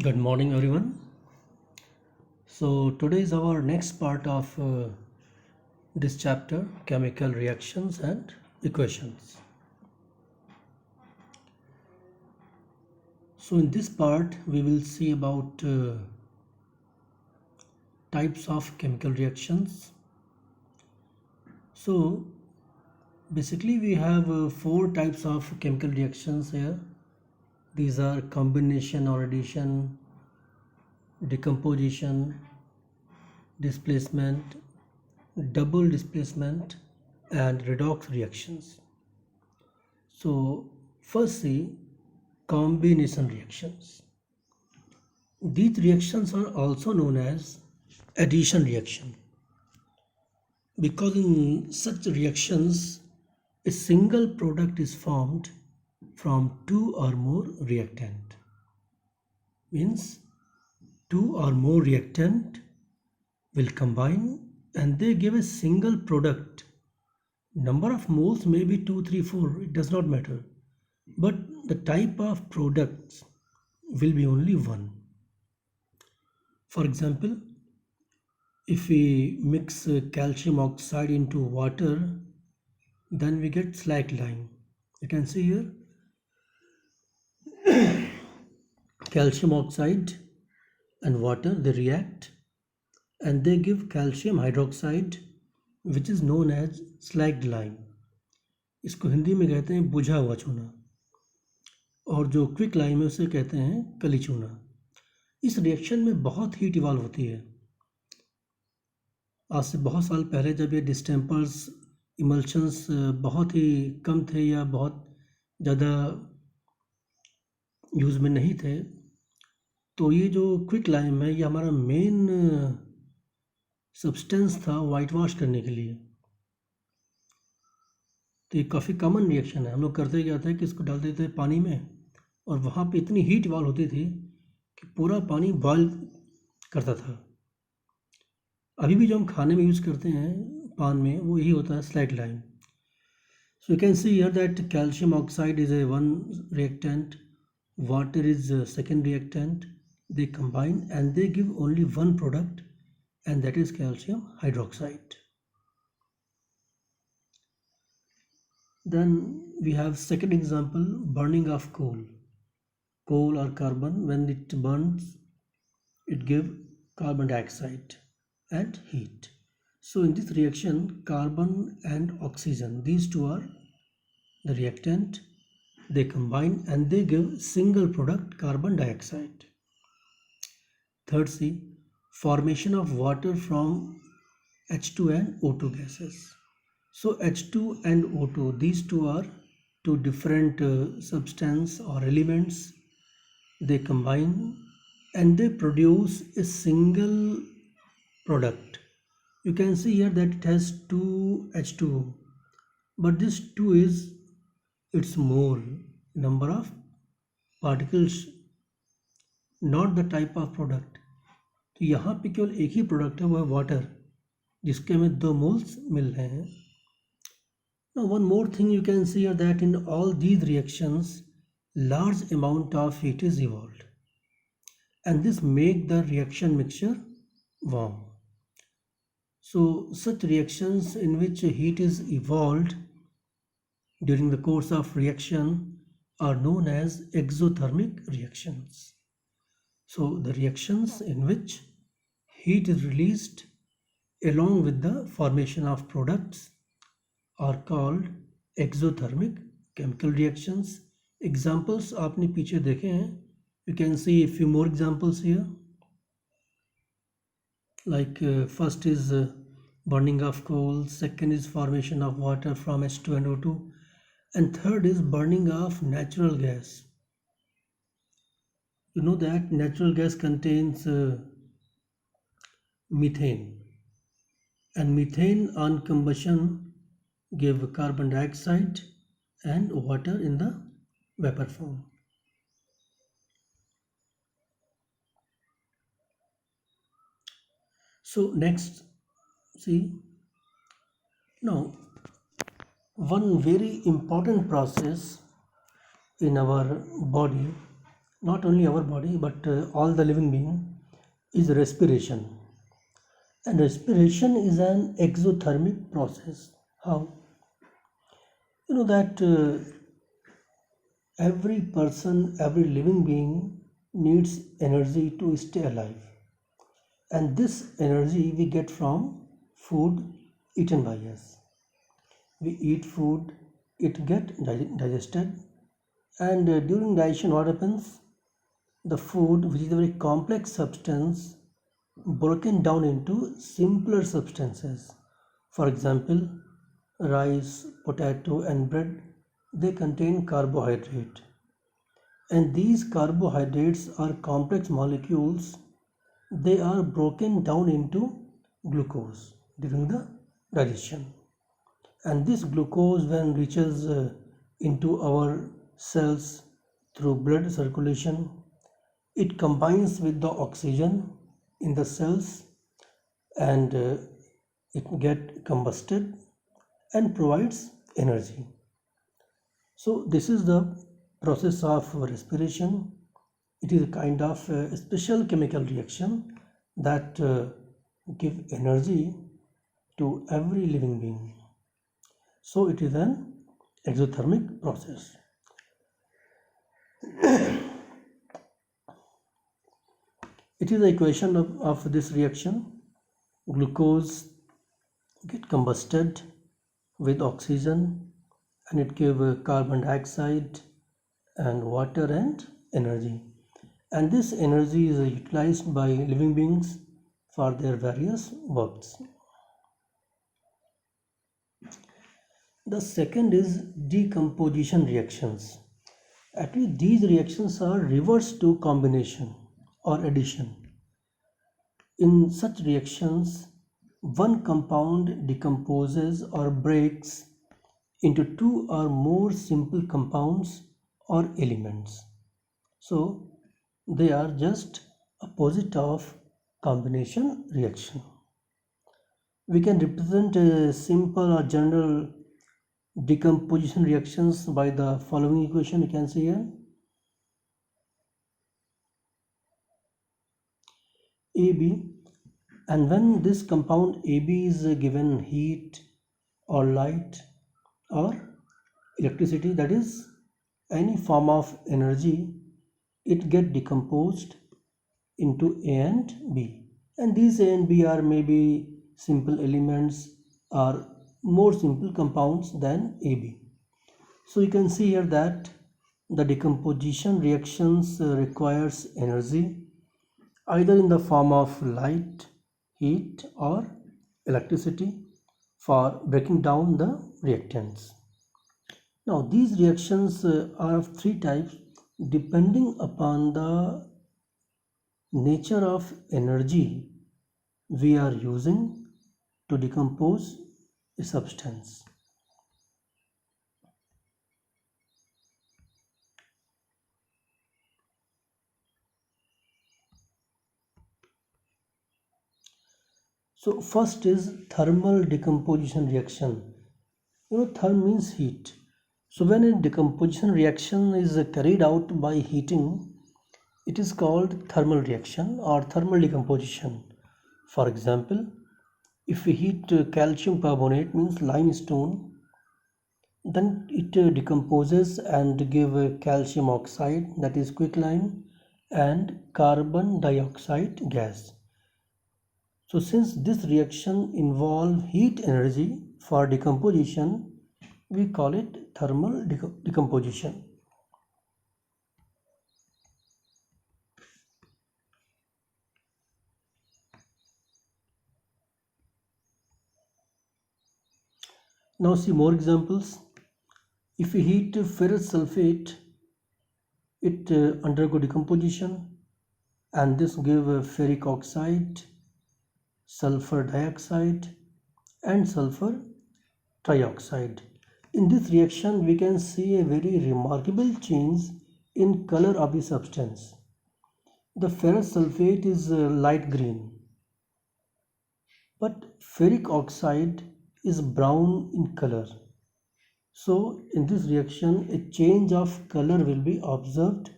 Good morning, everyone. So, today is our next part of this chapter chemical reactions and equations. So, in this part, we will see about types of chemical reactions. So, basically, we have four types of chemical reactions here. These are combination or addition, decomposition, displacement, double displacement, and redox reactions. So, first see combination reactions. These reactions are also known as addition reaction because in such reactions a single product is formed from two or more reactant. Means two or more reactant will combine and they give a single product. Number of moles may be 2, 3, 4, it does not matter. But the type of products will be only one. For example, if we mix calcium oxide into water, then we get slack line. You can see here calcium oxide and water they react and they give calcium hydroxide which is known as slacked lime. इसको हिंदी में कहते हैं बुझा हुआ चूना और जो quick lime है उसे कहते हैं कली चूना. इस रिएक्शन में बहुत हीट इवॉल्व होती है. आज से बहुत साल पहले जब ये डिस्टेंपर्स इमल्शंस बहुत ही कम थे या बहुत ज़्यादा यूज़ में नहीं थे, तो ये जो क्विक लाइम है ये हमारा मेन सब्सटेंस था वाइट वॉश करने के लिए. तो ये काफ़ी कॉमन रिएक्शन है. हम लोग करते क्या था कि इसको डाल देते थे पानी में और वहाँ पे इतनी हीट इवॉल्व होती थी कि पूरा पानी बॉयल करता था. अभी भी जो हम खाने में यूज़ करते हैं पान में वो यही होता है slag lime. So you can see here that calcium oxide is a one reactant, water is a second reactant. They combine and they give only one product and that is calcium hydroxide. Then we have second example, burning of coal or carbon. When it burns it give carbon dioxide and heat. So in this reaction carbon and oxygen, these two are the reactant. They combine and they give single product carbon dioxide. Third C, formation of water from H2 and O2 gases. So H2 and O2, these two are two different substance or elements. They combine and they produce a single product. You can see here that it has two H2O, but this 2 is its mole number of particles, not the type of product. तो यहाँ पे केवल एक ही product है, वो है water, जिसके हमें 2 मोल्स मिल रहे हैं. Now one more thing you can see here that in all these reactions large amount of heat is evolved and this make the reaction mixture warm. So such reactions in which heat is evolved during the course of reaction are known as exothermic reactions. So the reactions in which heat is released along with the formation of products are called exothermic chemical reactions. Examples आपने पीछे देखे हैं. You can see a few more examples here. Like first is burning of coal, second is formation of water from H2 and O2, and third is burning of natural gas. You know that natural gas contains methane, and methane on combustion give carbon dioxide and water in the vapor form. So next, see, now one very important process in our body not only our body but all the living being, is respiration. And respiration is an exothermic process. How? You know that every person, every living being needs energy to stay alive. And this energy we get from food eaten by us. We eat food, it get digested, and during digestion what happens? The food, which is a very complex substance, broken down into simpler substances. For example, rice, potato, and bread, they contain carbohydrate. And these carbohydrates are complex molecules. They are broken down into glucose during the digestion. And this glucose, when reaches into our cells through blood circulation, it combines with the oxygen in the cells, and it get combusted and provides energy. So this is the process of respiration. It is a kind of special chemical reaction that give energy to every living being. So it is an exothermic process. It is the equation of this reaction. Glucose get combusted with oxygen, and it give carbon dioxide and water and energy. And this energy is utilized by living beings for their various works. The second is decomposition reactions. Actually, these reactions are reverse to combination or addition. In such reactions, one compound decomposes or breaks into two or more simple compounds or elements. So they are just opposite of combination reaction. We can represent simple or general decomposition reactions by the following equation. You can see here. AB, and when this compound AB is given heat or light or electricity, that is any form of energy, it get decomposed into A and B, and these A and B are maybe simple elements or more simple compounds than AB. So you can see here that the decomposition reactions requires energy either in the form of light, heat or electricity for breaking down the reactants. Now these reactions are of three types depending upon the nature of energy we are using to decompose a substance. So first is thermal decomposition reaction. Therm means heat. So when a decomposition reaction is carried out by heating, it is called thermal reaction or thermal decomposition. For example, if we heat calcium carbonate, means limestone, then it decomposes and give calcium oxide, that is quicklime, and carbon dioxide gas. So since this reaction involves heat energy for decomposition, we call it thermal decomposition. Now see more examples. If we heat ferrous sulfate, it undergo decomposition, and this give ferric oxide, sulfur dioxide and sulfur trioxide. In this reaction we can see a very remarkable change in color of the substance. The ferrous sulfate is light green, but ferric oxide is brown in color. So in this reaction a change of color will be observed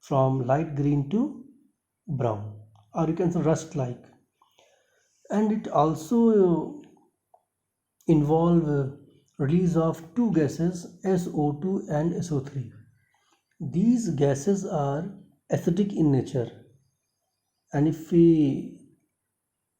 from light green to brown, or you can say rust like. And it also involve release of two gases, SO2 and SO3. These gases are acidic in nature, and if we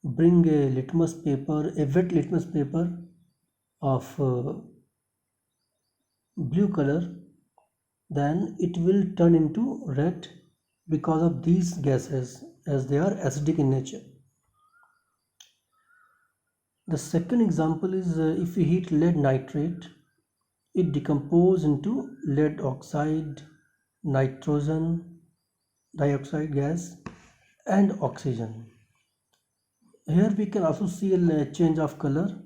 bring a litmus paper, a wet litmus paper of blue color, then it will turn into red because of these gases, as they are acidic in nature. The second example is if we heat lead nitrate, it decomposes into lead oxide, nitrogen dioxide gas, and oxygen. Here we can also see a change of color.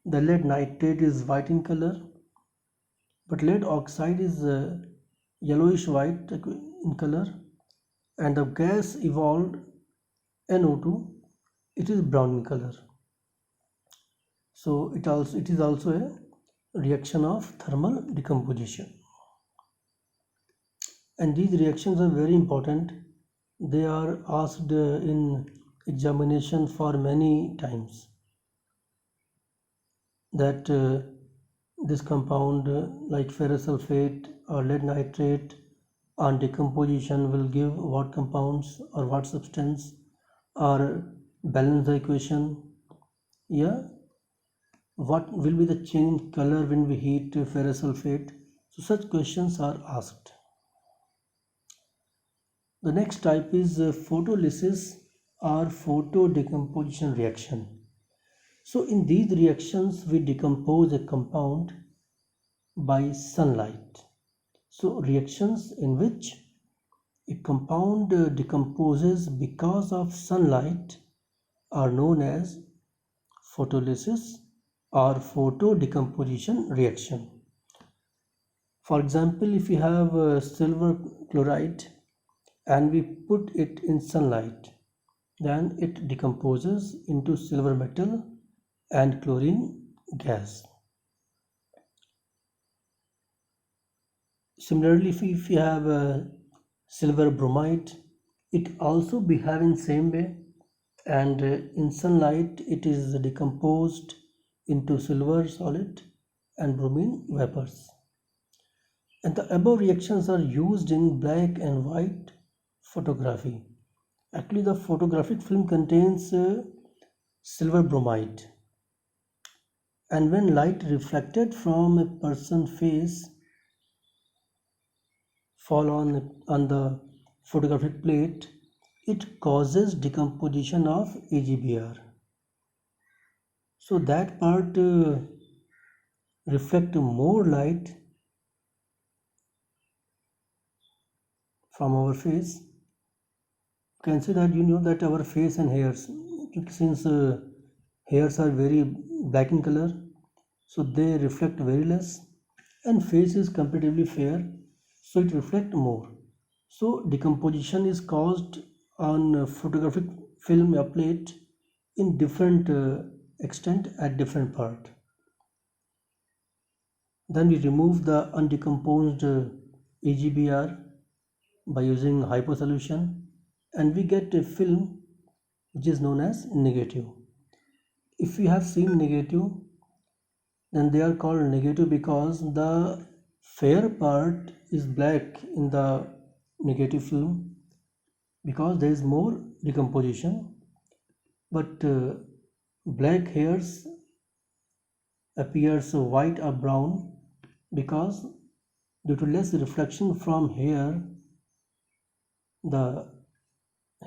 The lead nitrate is white in color, but lead oxide is yellowish white in color, and the gas evolved NO2, it is brown in color. So it is also a reaction of thermal decomposition, and these reactions are very important. They are asked in examination for many times, that this compound like ferrous sulfate or lead nitrate on decomposition will give what compounds or what substance, or balance the equation. Yeah, what will be the change in color when we heat ferrous sulfate? So such questions are asked. The next type is photolysis or photo-decomposition reaction. So in these reactions, we decompose a compound by sunlight. So reactions in which a compound decomposes because of sunlight are known as photolysis or photo-decomposition reaction. For example, if we have silver chloride and we put it in sunlight, then it decomposes into silver metal and chlorine gas. Similarly, if you have silver bromide, it also behave in same way, and in sunlight it is decomposed into silver solid and bromine vapors. And the above reactions are used in black and white photography. Actually, the photographic film contains silver bromide, and when light reflected from a person's face fall on the photographic plate, it causes decomposition of AGBR. So that part reflect more light from our face. You can see that, you know, that our face and hairs, since hairs are very black in color, so they reflect very less, and face is comparatively fair, so it reflect more. So decomposition is caused on photographic film or plate in different extent at different part. Then we remove the undecomposed AGBR by using hypo solution, and we get a film which is known as negative. If we have seen negative, then they are called negative because the fair part is black in the negative film because there is more decomposition, but black hairs appears white or brown because due to less reflection from hair, the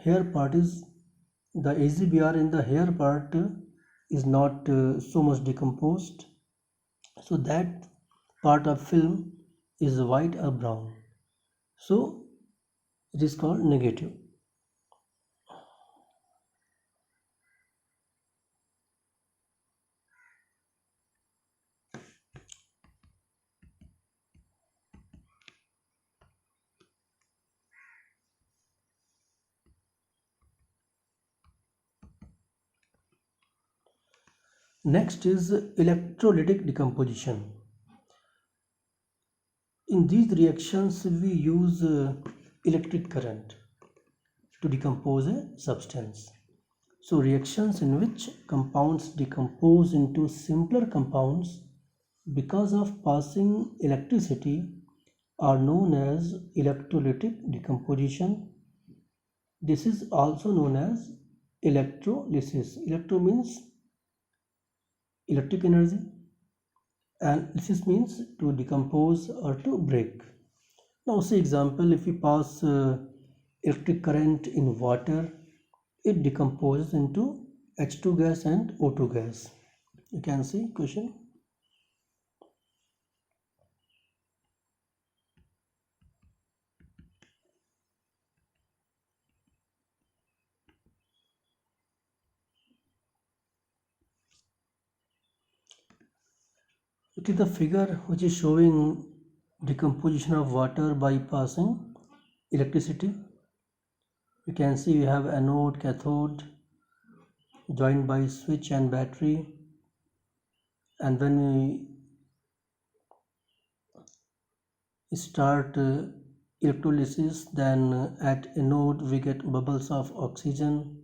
hair part is the AGBR in the hair part is not so much decomposed, so that part of film is white or brown, so it is called negative. Next is electrolytic decomposition. In these reactions we use electric current to decompose a substance. So reactions in which compounds decompose into simpler compounds because of passing electricity are known as electrolytic decomposition. This is also known as electrolysis. Electro means electric energy and lysis means to decompose or to break. Now see example, if we pass electric current in water, it decomposes into H2 gas and O2 gas. You can see question. It is the figure which is showing decomposition of water by passing electricity. You can see we have anode, cathode joined by switch and battery, and when we start electrolysis, then at anode we get bubbles of oxygen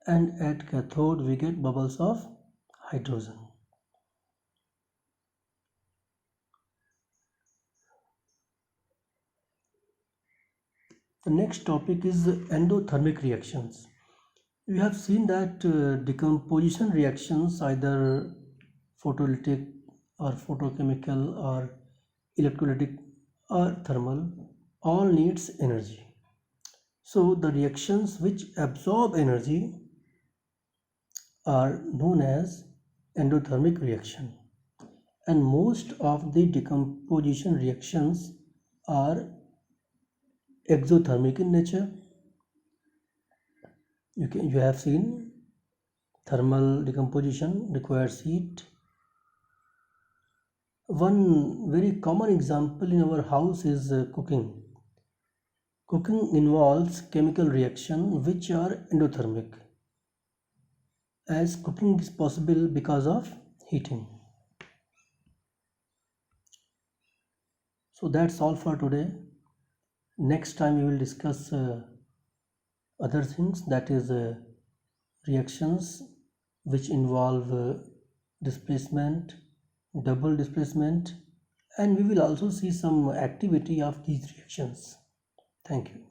and at cathode we get bubbles of hydrogen. The next topic is endothermic reactions. We have seen that decomposition reactions, either photolytic or photochemical or electrolytic or thermal, all needs energy. So the reactions which absorb energy are known as endothermic reaction, and most of the decomposition reactions are exothermic in nature. You have seen thermal decomposition requires heat. One very common example in our house is cooking. Cooking involves chemical reaction which are endothermic, as cooking is possible because of heating. So that's all for today. Next time we will discuss other things, that is reactions which involve displacement, double displacement, and we will also see some activity of these reactions. Thank you.